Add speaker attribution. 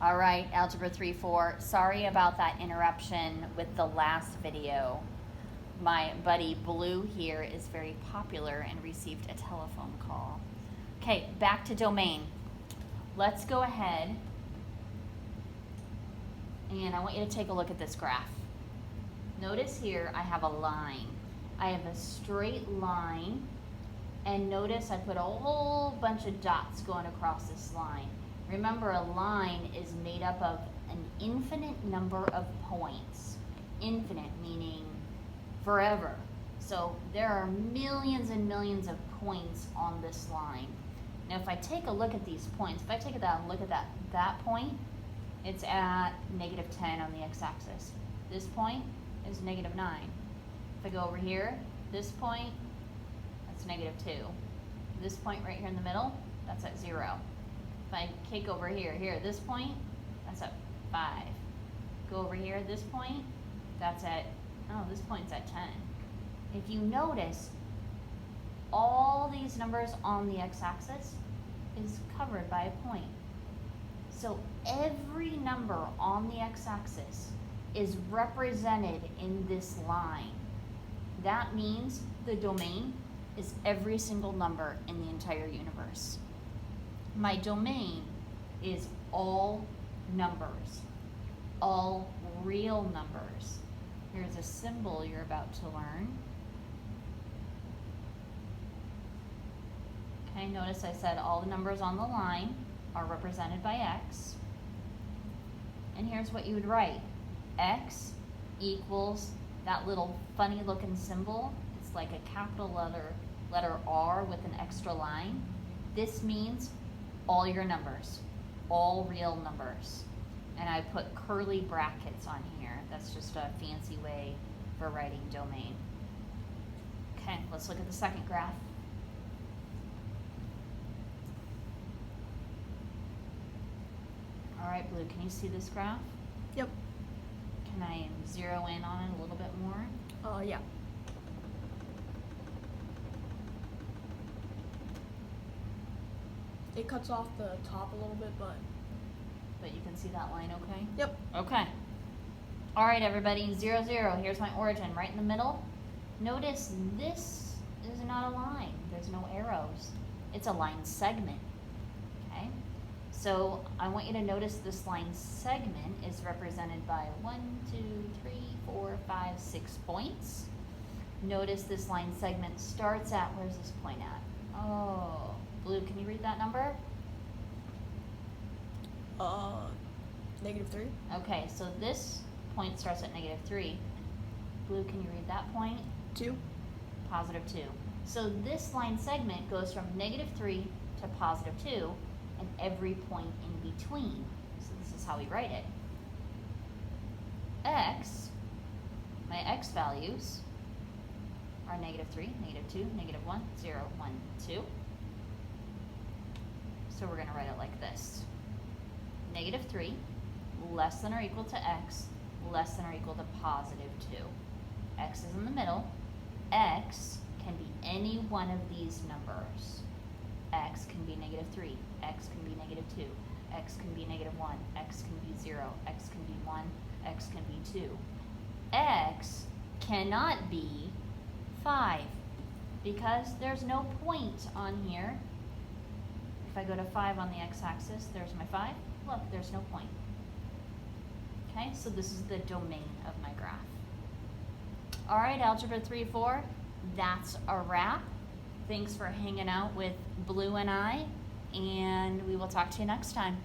Speaker 1: All right, Algebra 3-4. Sorry about that interruption with the last video. My buddy Blue here is very popular and received a telephone call. Okay, back to domain. Let's go ahead and I want you to take a look at this graph. Notice here I have a line. I have a straight line, and notice I put a whole bunch of dots going across this line. Remember, a line is made up of an infinite number of points. Infinite meaning forever. So there are millions and millions of points on this line. Now if I take a look at these points, if I take that and look at that point, it's at -10 on the x-axis. This point is -9. If I go over here, this point, that's -2. This point right here in the middle, that's at 0. If I kick over here, this point, that's at 5. Go over here, this point, that's at, this point's at 10. If you notice, all these numbers on the x-axis is covered by a point. So every number on the x-axis is represented in this line. That means the domain is every single number in the entire universe. My domain is all numbers, all real numbers. Here's a symbol you're about to learn. Okay, notice I said all the numbers on the line are represented by x. And here's what you would write. X equals that little funny looking symbol. It's like a capital letter R with an extra line. This means all your numbers, all real numbers. And I put curly brackets on here. That's just a fancy way for writing domain. Okay, let's look at the second graph. All right, Blue, can you see this graph?
Speaker 2: Yep.
Speaker 1: Can I zero in on it a little bit more?
Speaker 2: Yeah. It cuts off the top a little bit, but
Speaker 1: you can see that line okay?
Speaker 2: yep.
Speaker 1: Okay. All right, everybody, 0, 0. Here's my origin right in the middle. Notice this is not a line. There's no arrows. It's a line segment, okay? So I want you to notice this line segment is represented by 1, 2, 3, 4, 5, 6 points. Notice this line segment starts at, where's this point at? Oh, Blue, can you read that number?
Speaker 2: -3.
Speaker 1: Okay, so this point starts at -3. Blue, can you read that point?
Speaker 2: 2.
Speaker 1: +2. So this line segment goes from -3 to +2, and every point in between. So this is how we write it. X, my x values are -3, -2, -1, 0, 1, 2. So we're going to write it like this. -3 less than or equal to x less than or equal to +2. X is in the middle. X can be any one of these numbers. X can be -3, x can be -2, x can be -1, x can be 0, x can be 1, x can be 2. X cannot be 5 because there's no point on here. If I go to 5 on the x-axis, there's my 5. Look, there's no point. Okay, so this is the domain of my graph. All right, Algebra 3-4, that's a wrap. Thanks for hanging out with Blue and I, and we will talk to you next time.